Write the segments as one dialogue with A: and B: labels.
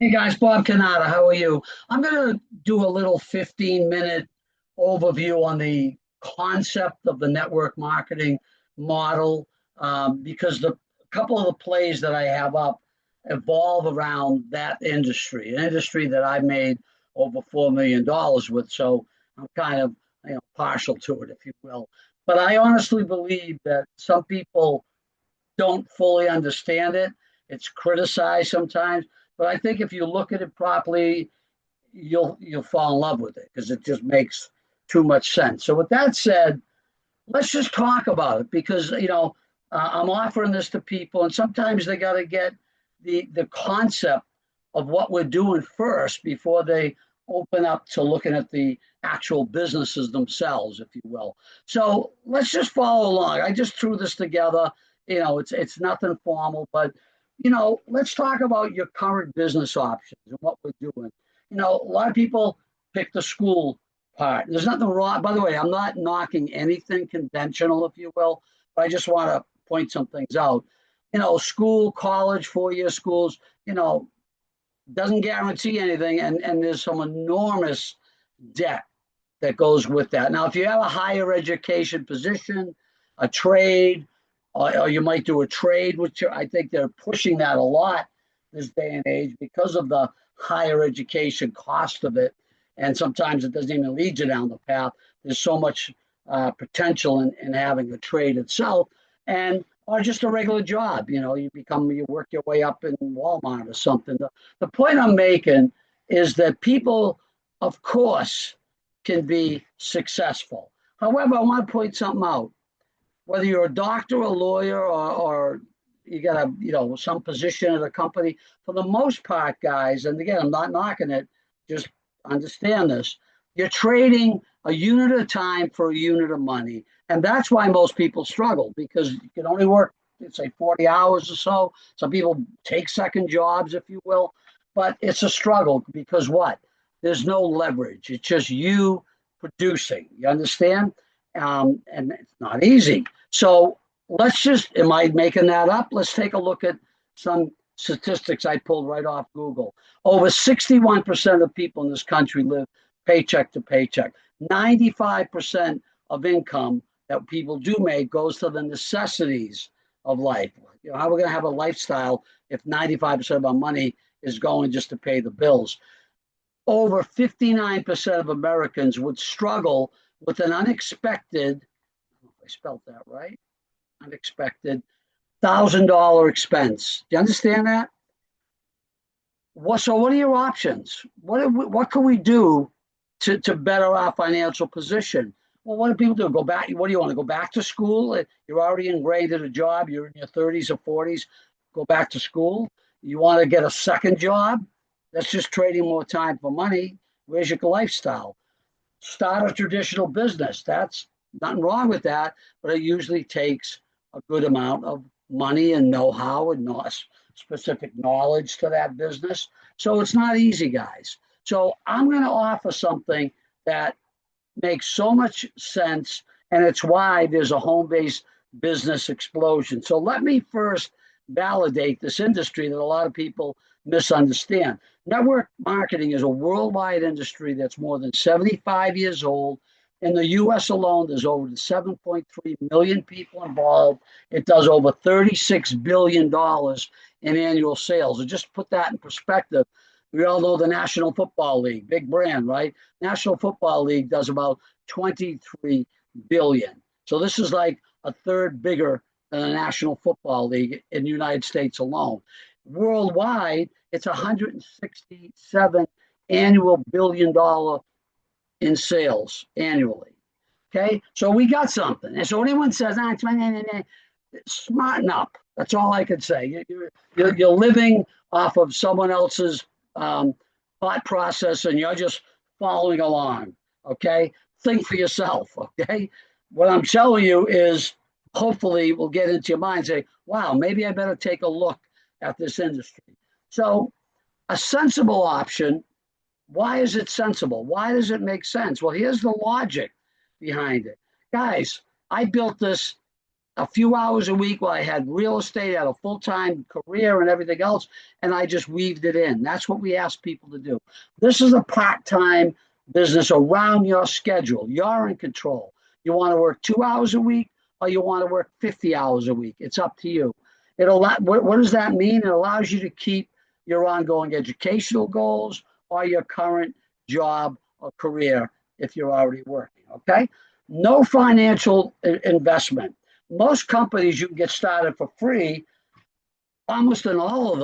A: Hey guys, Bob Canada, how are you? I'm going to do a little 15-minute overview on the concept of the network marketing model because the a couple of the plays that I have up evolve around that industry, an industry that I made over $4 million with. So I'm kind of partial to it, if you will. But I honestly believe that some people don't fully understand it. It's criticized sometimes, but I think if you look at it properly, you'll fall in love with it because it just makes too much sense. So with that said, let's just talk about it because I'm offering this to people, and sometimes they got to get the concept of what we're doing first before they open up to looking at the actual businesses themselves, if you will. So let's just follow along. I just threw this together. It's nothing formal, but let's talk about your current business options and what we're doing. A lot of people pick the school part. There's nothing wrong. By the way, I'm not knocking anything conventional, if you will, but I just want to point some things out. School, college, 4-year schools, doesn't guarantee anything, and there's some enormous debt that goes with that. Now, if you have a higher education position, a trade, or you might do a trade, which I think they're pushing that a lot this day and age because of the higher education cost of it. And sometimes it doesn't even lead you down the path. There's so much potential in having a trade itself, and or just a regular job. You work your way up in Walmart or something. The point I'm making is that people, of course, can be successful. However, I want to point something out. Whether you're a doctor, a lawyer, or you got some position at a company, for the most part, guys, and again, I'm not knocking it, just understand this. You're trading a unit of time for a unit of money. And that's why most people struggle because you can only work, let's say, 40 hours or so. Some people take second jobs, if you will, but it's a struggle because what? There's no leverage. It's just you producing. You understand? And it's not easy. So am I making that up? Let's take a look at some statistics I pulled right off Google. Over 61% of people in this country live paycheck to paycheck. 95% of income that people do make goes to the necessities of life. How are we going to have a lifestyle if 95% of our money is going just to pay the bills? Over 59% of Americans would struggle with an unexpected, I don't know if I spelled that right, unexpected $1,000 expense. Do you understand that? So what are your options? What can we do to better our financial position? Well, what do people do? Go back. What do you want to go back to school? You're already ingrained in a job. You're in your 30s or 40s. Go back to school. You want to get a second job? That's just trading more time for money. Where's your lifestyle? Start a traditional business. That's nothing wrong with that, but it usually takes a good amount of money and know-how and specific knowledge to that business. So it's not easy, guys. So I'm going to offer something that makes so much sense, and it's why there's a home-based business explosion. So let me first validate this industry that a lot of people misunderstand. Network marketing is a worldwide industry that's more than 75 years old. In the US alone, there's over 7.3 million people involved. It does over $36 billion in annual sales. And just put that in perspective, we all know the National Football League, big brand, right? National Football League does about 23 billion. So this is like a third bigger than the National Football League in the United States alone. Worldwide, it's 167 annual $1 billion in sales annually. Okay, so we got something. And so anyone says, smarten up. That's all I could say. You're living off of someone else's thought process and you're just following along. Okay, think for yourself. Okay, what I'm telling you is hopefully we'll get into your mind and say, wow, maybe I better take a look at this industry. So a sensible option. Why is it sensible? Why does it make sense? Well, here's the logic behind it. Guys, I built this a few hours a week while I had real estate, had a full-time career and everything else, and I just weaved it in. That's what we ask people to do. This is a part-time business around your schedule. You're in control. You want to work 2 hours a week or you want to work 50 hours a week. It's up to you. What does that mean? It allows you to keep your ongoing educational goals or your current job or career if you're already working, okay? No financial investment. Most companies you can get started for free, almost in all of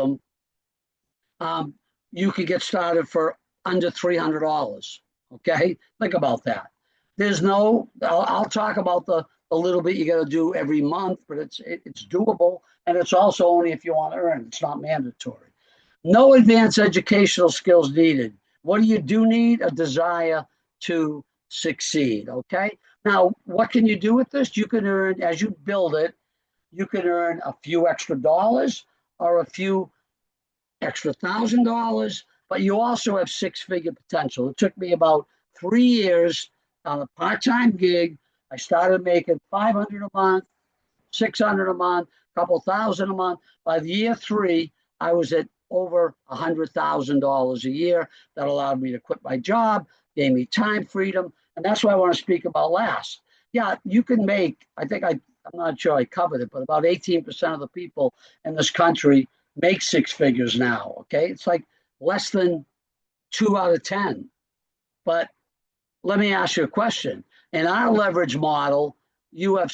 A: them, you can get started for under $300. Okay, think about that. There's no. I'll talk about the little bit you got to do every month, but it's doable, and it's also only if you want to earn. It's not mandatory. No advanced educational skills needed. What do need? A desire to succeed. Okay. Now, what can you do with this? You can earn as you build it. You can earn a few extra dollars or a few extra $1,000, but you also have six-figure potential. It took me about 3 years on a part-time gig. I started making 500 a month, 600 a month, a couple thousand a month. By the year three, I was at over $100,000 a year. That allowed me to quit my job, gave me time freedom, and that's what I want to speak about last. Yeah, you can make. I'm not sure I covered it, but about 18% of the people in this country make six figures now. Okay, it's like less than 2 out of 10. But let me ask you a question. In our leverage model, you have,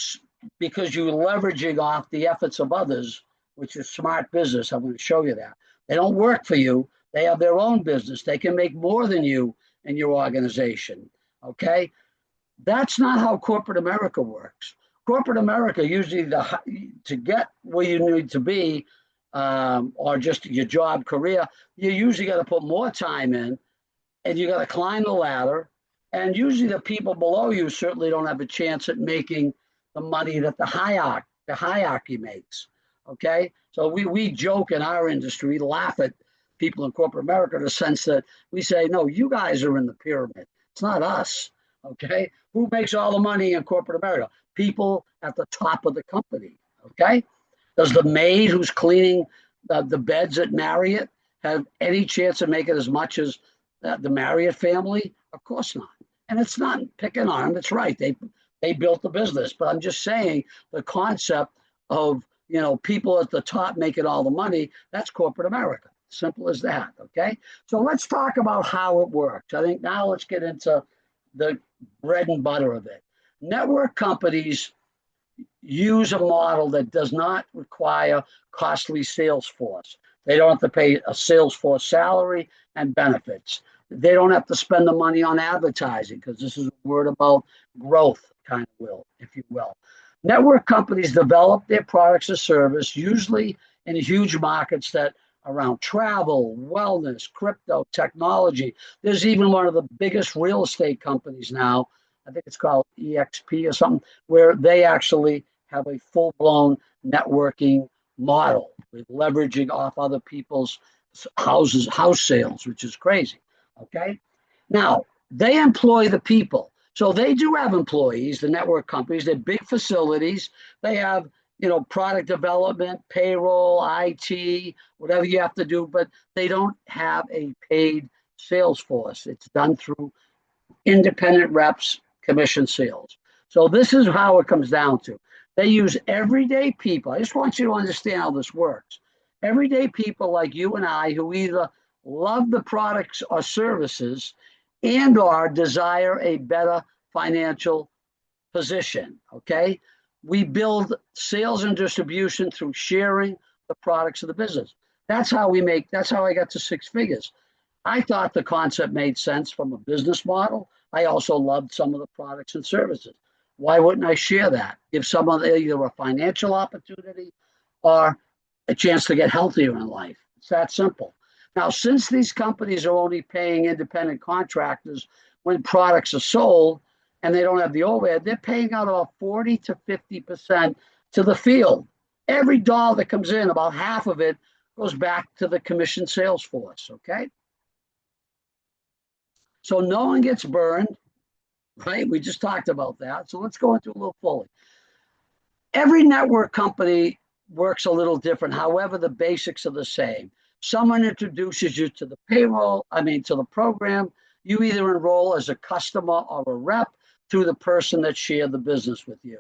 A: because you're leveraging off the efforts of others, which is smart business. I'm going to show you that. They don't work for you. They have their own business. They can make more than you in your organization. Okay? That's not how corporate America works. Corporate America, usually to get where you need to be, or just your job career, you usually got to put more time in and you got to climb the ladder. And usually the people below you certainly don't have a chance at making the money that the hierarchy makes. Okay. So we joke in our industry, laugh at people in corporate America in the sense that we say, no, you guys are in the pyramid. It's not us. Okay. Who makes all the money in corporate America? People at the top of the company. Okay. Does the maid who's cleaning the beds at Marriott have any chance of making as much as the Marriott family? Of course not. And it's not picking on them. It's right. They built the business. But I'm just saying the concept of people at the top making all the money, that's corporate America. Simple as that. Okay. So let's talk about how it works. I think now let's get into the bread and butter of it. Network companies use a model that does not require costly sales force. They don't have to pay a sales force salary and benefits. They don't have to spend the money on advertising because this is a word about growth, kind of will, if you will. Network companies develop their products or service, usually in huge markets that around travel, wellness, crypto, technology. There's even one of the biggest real estate companies now, I think it's called EXP or something, where they actually have a full-blown networking model with leveraging off other people's house sales, which is crazy. Okay. Now, they employ the people. So they do have employees, the network companies. They're big facilities. They have, product development, payroll, IT, whatever you have to do, but they don't have a paid sales force. It's done through independent reps, commission sales. So this is how it comes down to. They use everyday people. I just want you to understand how this works. Everyday people like you and I who either love the products or services and or desire a better financial position. Okay. We build sales and distribution through sharing the products of the business. That's how I got to six figures. I thought the concept made sense from a business model. I also loved some of the products and services. Why wouldn't I share that? Give someone either a financial opportunity or a chance to get healthier in life. It's that simple. Now, since these companies are only paying independent contractors when products are sold and they don't have the overhead, they're paying out about 40 to 50% to the field. Every dollar that comes in, about half of it goes back to the commission sales force. Okay. So no one gets burned, right? We just talked about that. So let's go into a little fully. Every network company works a little different. However, the basics are the same. Someone introduces you to the to the program. You either enroll as a customer or a rep through the person that shared the business with you.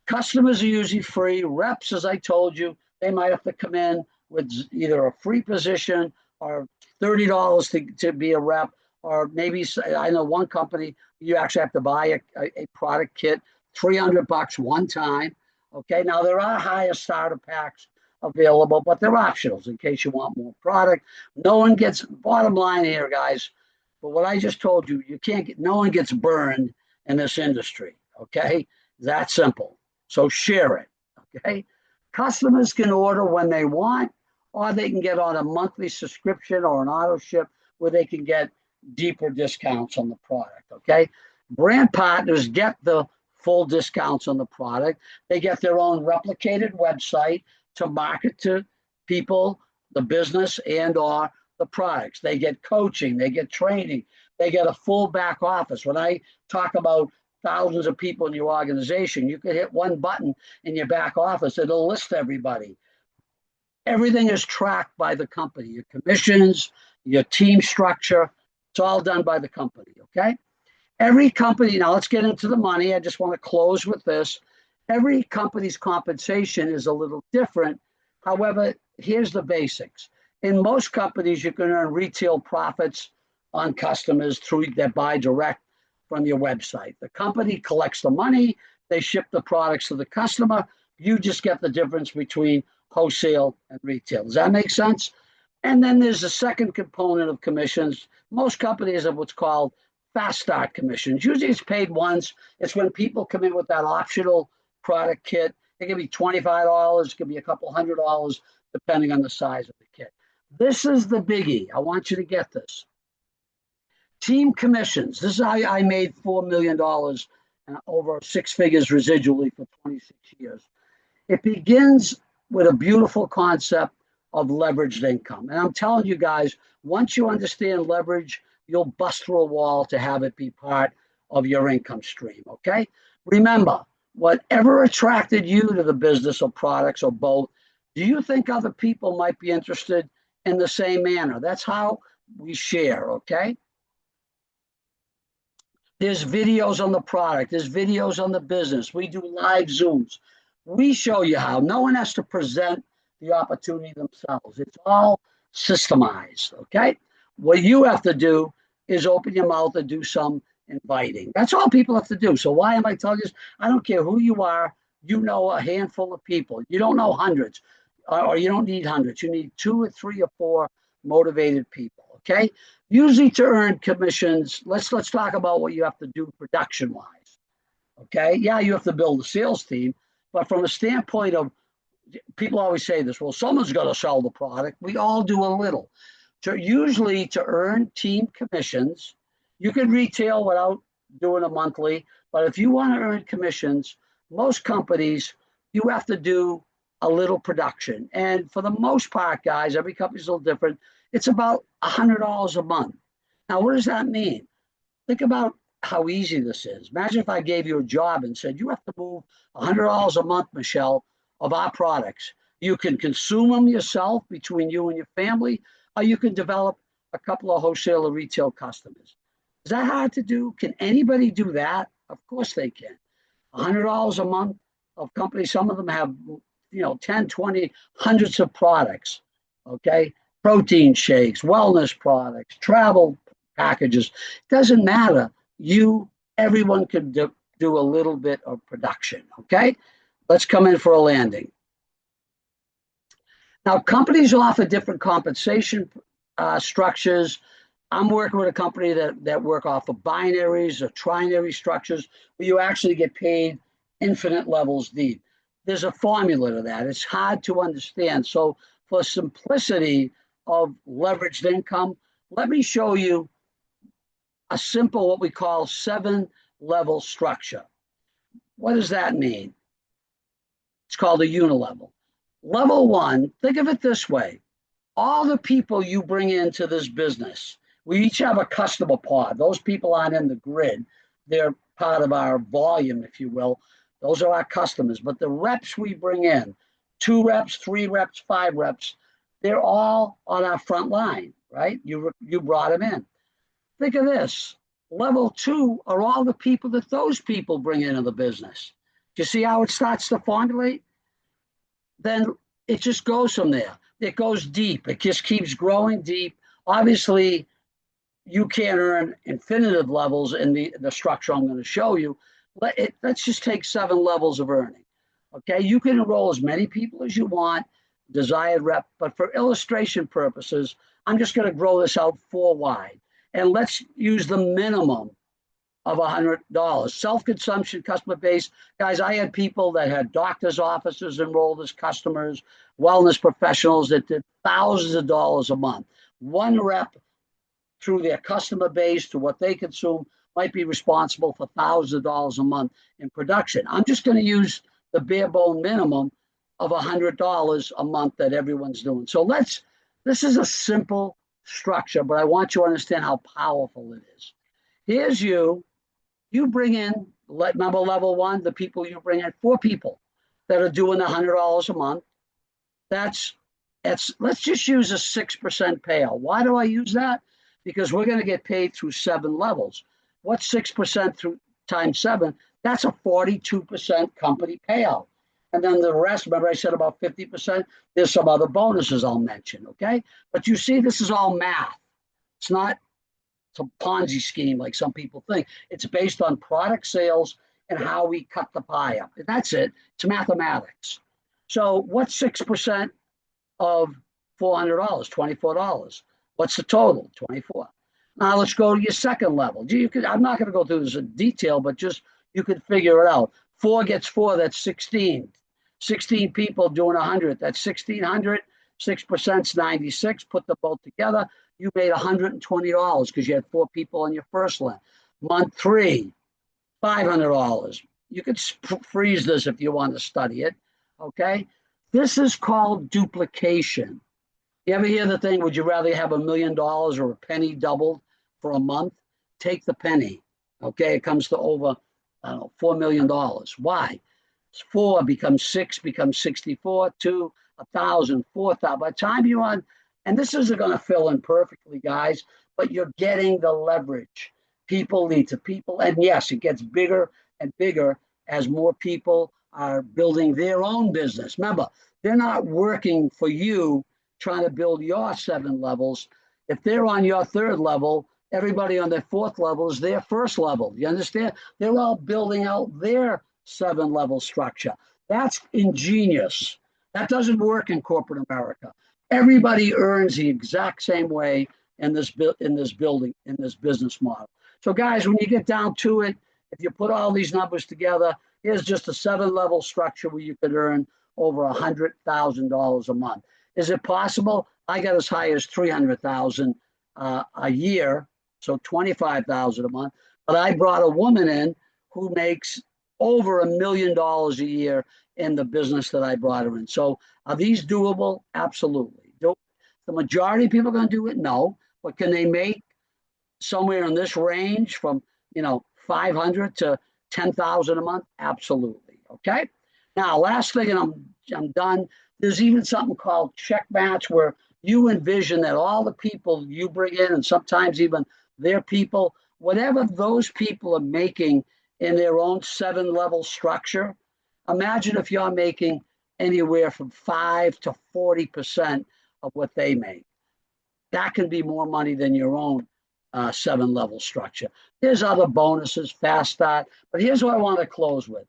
A: Customers are usually free. Reps, as I told you, they might have to come in with either a free position or $30 to be a rep, or maybe I know one company you actually have to buy a product kit, $300 one time. Okay, now there are higher starter packs available, but they're optionals in case you want more product. No one gets, bottom line here, guys, but what I just told you, no one gets burned in this industry. Okay, that simple. So share it. Okay, customers can order when they want, or they can get on a monthly subscription or an auto ship where they can get deeper discounts on the product. Okay, brand partners get the full discounts on the product. They get their own replicated website to market to people, the business, and or the products. They get coaching, they get training, they get a full back office. When I talk about thousands of people in your organization, you could hit one button in your back office, it'll list everybody. Everything is tracked by the company, your commissions, your team structure, it's all done by the company, okay? Every company, now let's get into the money. I just want to close with this. Every company's compensation is a little different. However, here's the basics. In most companies, you can earn retail profits on customers that buy direct from your website. The company collects the money, they ship the products to the customer. You just get the difference between wholesale and retail. Does that make sense? And then there's a second component of commissions. Most companies have what's called fast start commissions. Usually it's paid once. It's when people come in with that optional product kit. It can be $25, it can be a couple $100, depending on the size of the kit. This is the biggie. I want you to get this. Team commissions. This is how I made $4 million and over 6 figures residually for 26 years. It begins with a beautiful concept of leveraged income. And I'm telling you guys, once you understand leverage, you'll bust through a wall to have it be part of your income stream, okay? Remember, whatever attracted you to the business or products or both, do you think other people might be interested in the same manner? That's how we share, okay? There's videos on the product. There's videos on the business. We do live Zooms. We show you how. No one has to present the opportunity themselves. It's all systemized, okay? What you have to do is open your mouth and do some inviting. That's all people have to do. So why am I telling you this? I don't care who you are. You know a handful of people. You don't know hundreds, or you don't need hundreds. You need 2 or 3 or 4 motivated people, okay? Usually to earn commissions, let's talk about what you have to do production-wise, okay? Yeah, you have to build a sales team, but from a standpoint of, people always say this, well, someone's got to sell the product. We all do a little. Usually to earn team commissions, you can retail without doing a monthly, but if you want to earn commissions, most companies, you have to do a little production. And for the most part, guys, every company's a little different. It's about $100 a month. Now, what does that mean? Think about how easy this is. Imagine if I gave you a job and said, you have to move $100 a month, Michelle, of our products. You can consume them yourself between you and your family, or you can develop a couple of wholesale or retail customers. Is that hard to do? Can anybody do that? Of course they can. $100 a month of companies, some of them have 10, 20, hundreds of products, okay? Protein shakes, wellness products, travel packages. Doesn't matter. Everyone can do a little bit of production, okay? Let's come in for a landing. Now, companies offer different compensation structures. I'm working with a company that work off of binaries or trinary structures where you actually get paid infinite levels deep. There's a formula to that. It's hard to understand. So for simplicity of leveraged income, let me show you a simple, what we call 7-level structure. What does that mean? It's called a unilevel. Level 1, think of it this way. All the people you bring into this business, we each have a customer pod. Those people aren't in the grid. They're part of our volume, if you will. Those are our customers. But the reps we bring in, 2 reps, 3 reps, 5 reps, they're all on our front line, right? You brought them in. Think of this. Level 2 are all the people that those people bring into the business. Do you see how it starts to formulate? Then it just goes from there. It goes deep. It just keeps growing deep. Obviously, you can't earn infinitive levels in the structure I'm going to show you. Let's just take 7 levels of earning. Okay, you can enroll as many people as you want, desired rep, but for illustration purposes, I'm just going to grow this out 4 wide. And let's use the minimum of $100. Self-consumption customer base. Guys, I had people that had doctors' offices enrolled as customers, wellness professionals that did thousands of dollars a month. One rep through their customer base to what they consume might be responsible for thousands of dollars a month in production. I'm just going to use the bare bone minimum of $100 a month that everyone's doing. So this is a simple structure, but I want you to understand how powerful it is. Here's you bring in, remember level 1, the people you bring in, 4 people that are doing $100 a month. That's let's just use a 6% payout. Why do I use that? Because we're going to get paid through 7 levels. What's 6% through times 7? That's a 42% company payout. And then the rest, remember I said about 50%? There's some other bonuses I'll mention, okay? But you see, this is all math. It's not a Ponzi scheme like some people think. It's based on product sales and how we cut the pie up. And that's it. It's mathematics. So what's 6% of $400? $24. What's the total? 24. Now let's go to your second level. I'm not going to go through this in detail, but just you could figure it out. 4 gets 4, that's 16. 16 people doing 100, that's 1,600. 6% is 96. Put them both together, you made $120 because you had 4 people on your first line. Month 3, $500. You could freeze this if you want to study it, okay? This is called duplication. You ever hear the thing, would you rather have $1 million or a penny doubled for a month? Take the penny, okay? It comes to over, I don't know, $4 million. Why? 4 becomes 6, becomes 64, 2, 1,000, 4,000. By the time you're on, and this isn't going to fill in perfectly, guys, but you're getting the leverage. People lead to people. And yes, it gets bigger and bigger as more people are building their own business. Remember, they're not working for you trying to build your 7 levels. If they're on your 3rd level, everybody on their 4th level is their 1st level. You understand? They're all building out their 7-level structure. That's ingenious. That doesn't work in corporate America. Everybody earns the exact same way in this business model. So guys, when you get down to it, if you put all these numbers together, here's just a 7-level structure where you could earn over $100,000 a month. Is it possible? I got as high as $300,000 a year, so $25,000 a month. But I brought a woman in who makes over $1 million a year in the business that I brought her in. So are these doable? Absolutely. The majority of people are going to do it? No. But can they make somewhere in this range from 500 to 10,000 a month? Absolutely. Okay. Now, last thing, and I'm done. There's even something called check match, where you envision that all the people you bring in, and sometimes even their people, whatever those people are making in their own 7-level structure, imagine if you're making anywhere from 5 to 40% of what they make. That can be more money than your own 7-level structure. There's other bonuses, fast start, but here's what I want to close with.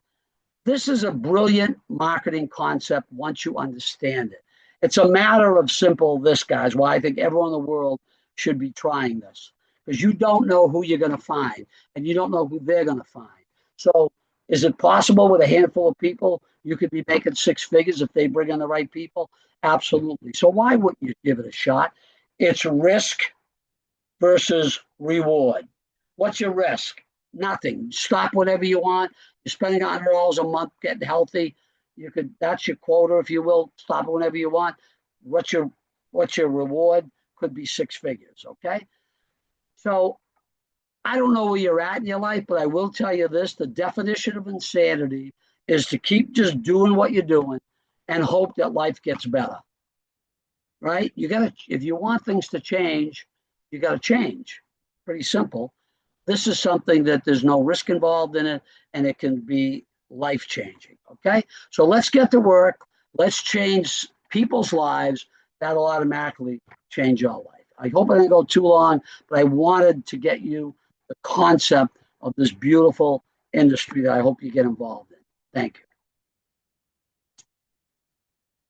A: This is a brilliant marketing concept once you understand it. It's a matter of simple this, guys, why I think everyone in the world should be trying this, because you don't know who you're going to find, and you don't know who they're going to find. So is it possible with a handful of people you could be making 6 figures if they bring in the right people? Absolutely. So why wouldn't you give it a shot? It's risk versus reward. What's your risk? Nothing. Stop whenever you want. You're spending $100 a month getting healthy. That's your quota, if you will. Stop it whenever you want. What's your reward? Could be 6 figures. Okay. So I don't know where you're at in your life, but I will tell you this: the definition of insanity is to keep just doing what you're doing and hope that life gets better. Right? You got to, if you want things to change, you got to change. Pretty simple. This is something that there's no risk involved in it, and it can be life changing. Okay. So let's get to work. Let's change people's lives. That'll automatically change your life. I hope I didn't go too long, but I wanted to get you the concept of this beautiful industry that I hope you get involved in. Thank you.